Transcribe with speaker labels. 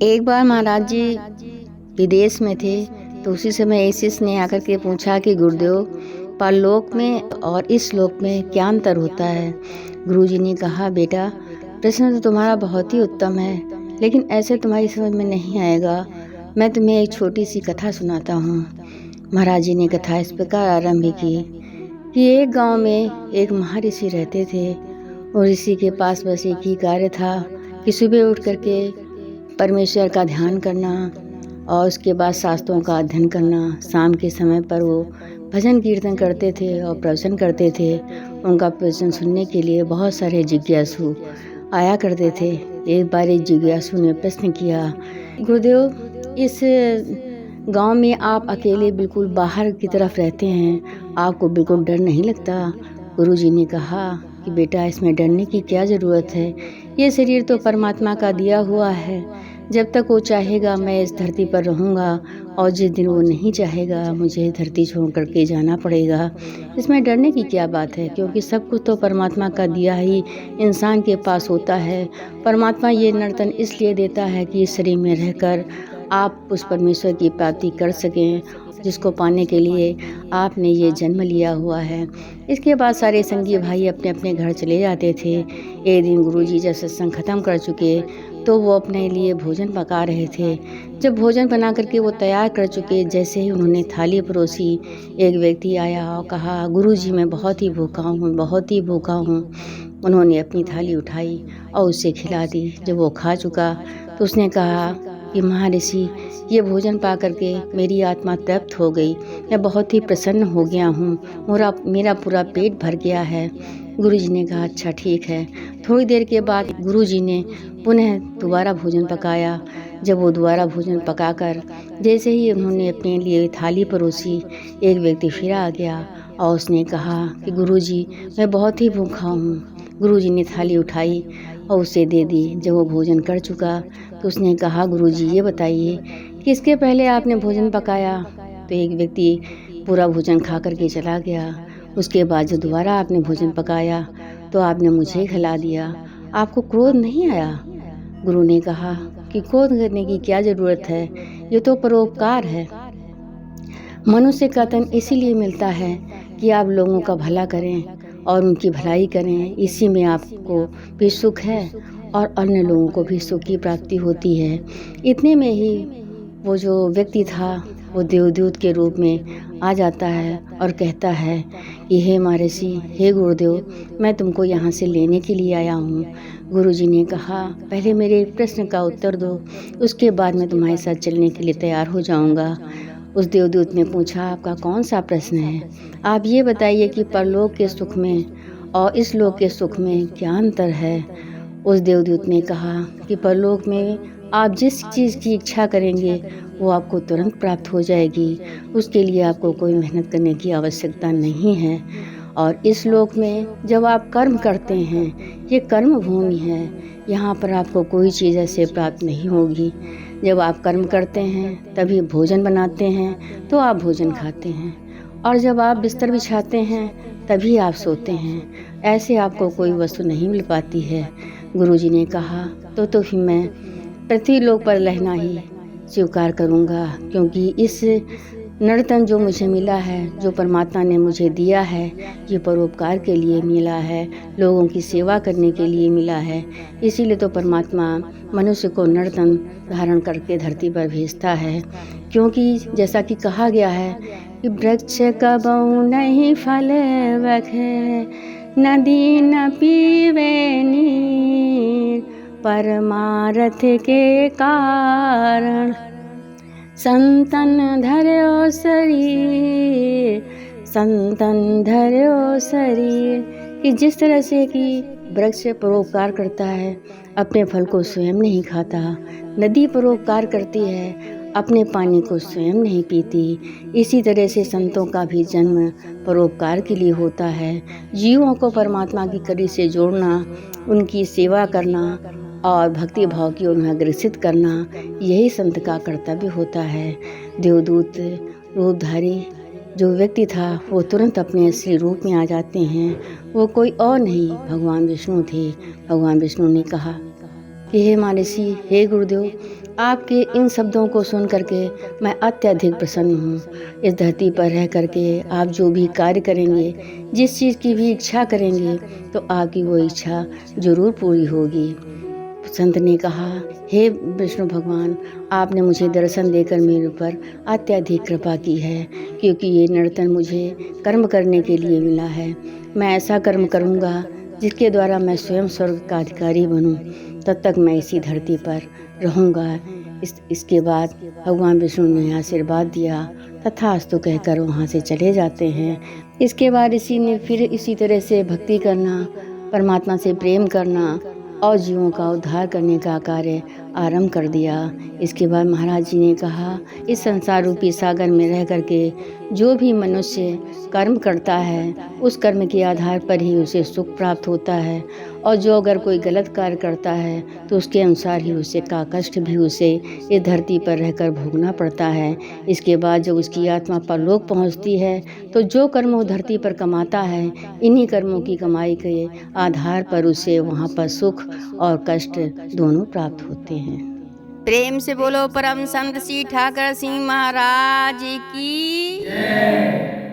Speaker 1: एक बार महाराज जी विदेश में थे तो उसी समय एसिस ने आकर के पूछा कि गुरुदेव, परलोक में और इस लोक में क्या अंतर होता है। गुरुजी ने कहा, बेटा प्रश्न तो तुम्हारा बहुत ही उत्तम है, लेकिन ऐसे तुम्हारी समझ में नहीं आएगा। मैं तुम्हें एक छोटी सी कथा सुनाता हूँ। महाराज जी ने कथा इस प्रकार आरंभ की कि एक गांव में एक महर्षि रहते थे और ऋषि के पास बस एक ही कार्य था कि सुबह उठ करके परमेश्वर का ध्यान करना और उसके बाद शास्त्रों का अध्ययन करना। शाम के समय पर वो भजन कीर्तन करते थे और प्रवचन करते थे। उनका प्रवचन सुनने के लिए बहुत सारे जिज्ञासु आया करते थे। एक बार एक जिज्ञासु ने प्रश्न किया, गुरुदेव, इस गांव में आप अकेले बिल्कुल बाहर की तरफ रहते हैं, आपको बिल्कुल डर नहीं लगता? गुरुजी ने कहा कि बेटा, इसमें डरने की क्या ज़रूरत है। ये शरीर तो परमात्मा का दिया हुआ है। जब तक वो चाहेगा मैं इस धरती पर रहूँगा, और जिस दिन वो नहीं चाहेगा मुझे धरती छोड़ करके जाना पड़ेगा। इसमें डरने की क्या बात है, क्योंकि सब कुछ तो परमात्मा का दिया ही इंसान के पास होता है। परमात्मा ये नर्तन इसलिए देता है कि इस शरीर में रहकर आप उस परमेश्वर की प्राप्ति कर सकें, जिसको पाने के लिए आपने ये जन्म लिया हुआ है। इसके बाद सारे संगी भाई अपने अपने घर चले जाते थे। एक दिन गुरुजी जब सत्संग ख़त्म कर चुके तो वो अपने लिए भोजन पका रहे थे। जब भोजन बना करके वो तैयार कर चुके, जैसे ही उन्होंने थाली परोसी, एक व्यक्ति आया और कहा, गुरुजी, मैं बहुत ही भूखा हूँ, बहुत ही भूखा हूँ। उन्होंने अपनी थाली उठाई और उसे खिला दी। जब वो खा चुका तो उसने कहा कि महर्षि, ये भोजन पा करके मेरी आत्मा तृप्त हो गई, मैं बहुत ही प्रसन्न हो गया हूँ, मेरा पूरा पेट भर गया है। गुरुजी ने कहा, अच्छा ठीक है। थोड़ी देर के बाद गुरुजी ने पुनः दोबारा भोजन पकाया। जब वो दोबारा भोजन पकाकर जैसे ही उन्होंने अपने लिए थाली परोसी, एक व्यक्ति फिर आ गया और उसने कहा कि गुरुजी, मैं बहुत ही भूखा हूँ। गुरुजी ने थाली उठाई और उसे दे दी। जब वो भोजन कर चुका तो उसने कहा, गुरुजी, ये बताइए कि इसके पहले आपने भोजन पकाया तो एक व्यक्ति पूरा भोजन खा करके चला गया, उसके बाद जब दोबारा आपने भोजन पकाया तो आपने मुझे खिला दिया, आपको क्रोध नहीं आया? गुरु ने कहा कि क्रोध करने की क्या ज़रूरत है, ये तो परोपकार है। मनुष्य का तन इसीलिए मिलता है कि आप लोगों का भला करें और उनकी भलाई करें, इसी में आपको भी सुख है और अन्य लोगों को भी सुख की प्राप्ति होती है। इतने में ही वो जो व्यक्ति था वो देवदूत के रूप में आ जाता है और कहता है कि हे महर्षि, हे गुरुदेव, मैं तुमको यहाँ से लेने के लिए आया हूँ। गुरुजी ने कहा, पहले मेरे प्रश्न का उत्तर दो, उसके बाद मैं तुम्हारे साथ चलने के लिए तैयार हो जाऊँगा। उस देवदूत ने पूछा, आपका कौन सा प्रश्न है? आप ये बताइए कि परलोक के सुख में और इस लोक के सुख में क्या अंतर है? उस देवदूत ने कहा कि परलोक में आप जिस चीज़ की इच्छा करेंगे वो आपको तुरंत प्राप्त हो जाएगी, उसके लिए आपको कोई मेहनत करने की आवश्यकता नहीं है। और इस लोक में जब आप कर्म करते हैं, ये कर्म भूमि है, यहाँ पर आपको कोई चीज़ ऐसे प्राप्त नहीं होगी। जब आप कर्म करते हैं तभी भोजन बनाते हैं तो आप भोजन खाते हैं, और जब आप बिस्तर बिछाते हैं तभी आप सोते हैं। ऐसे आपको कोई वस्तु नहीं मिल पाती है। गुरुजी ने कहा, तो फिर मैं पृथ्वी लोक पर रहना ही स्वीकार करूँगा, क्योंकि इस नर्तन जो मुझे मिला है, जो परमात्मा ने मुझे दिया है, ये परोपकार के लिए मिला है, लोगों की सेवा करने के लिए मिला है। इसीलिए तो परमात्मा मनुष्य को नर्तन धारण करके धरती पर भेजता है, क्योंकि जैसा कि कहा गया है कि वृक्ष कबहु नहीं फल बखे, नदी न पीवे नीर, परमारथ के कारण संतन धर्यो शरीर, संतन धर्यो शरीर। कि जिस तरह से कि वृक्ष परोपकार करता है, अपने फल को स्वयं नहीं खाता, नदी परोपकार करती है, अपने पानी को स्वयं नहीं पीती, इसी तरह से संतों का भी जन्म परोपकार के लिए होता है। जीवों को परमात्मा की कड़ी से जोड़ना, उनकी सेवा करना और भक्ति भाव की ओर उन्हें अग्रसित करना, यही संत का कर्तव्य होता है। देवदूत रूपधारी जो व्यक्ति था वो तुरंत अपने असली रूप में आ जाते हैं। वो कोई और नहीं, भगवान विष्णु थे। भगवान विष्णु ने कहा कि हे महर्षि, हे गुरुदेव, आपके इन शब्दों को सुन करके मैं अत्यधिक प्रसन्न हूँ। इस धरती पर रह करके आप जो भी कार्य करेंगे, जिस चीज़ की भी इच्छा करेंगे, तो आपकी वो इच्छा ज़रूर पूरी होगी। संत ने कहा, हे विष्णु भगवान, आपने मुझे दर्शन देकर मेरे ऊपर अत्यधिक कृपा की है, क्योंकि ये नर्तन मुझे कर्म करने के लिए मिला है। मैं ऐसा कर्म करूँगा जिसके द्वारा मैं स्वयं स्वर्ग का अधिकारी बनूँ। तब तक मैं इसी धरती पर रहूँगा। इसके बाद भगवान विष्णु ने आशीर्वाद दिया, तथास्तु कहकर वहाँ से चले जाते हैं। इसके बाद इसी ने फिर इसी तरह से भक्ति करना, परमात्मा से प्रेम करना और जीवों का उद्धार करने का कार्य आरंभ कर दिया। इसके बाद महाराज जी ने कहा, इस संसार रूपी सागर में रह करके जो भी मनुष्य कर्म करता है, उस कर्म के आधार पर ही उसे सुख प्राप्त होता है, और जो अगर कोई गलत कार्य करता है तो उसके अनुसार ही उसे का कष्ट भी उसे इस धरती पर रहकर भोगना पड़ता है। इसके बाद जब उसकी आत्मा परलोक पहुंचती है, तो जो कर्म वो धरती पर कमाता है, इन्हीं कर्मों की कमाई के आधार पर उसे वहाँ पर सुख और कष्ट दोनों प्राप्त होते हैं।
Speaker 2: प्रेम से बोलो परम संत श्री ठाकर सिंह महाराज की जय।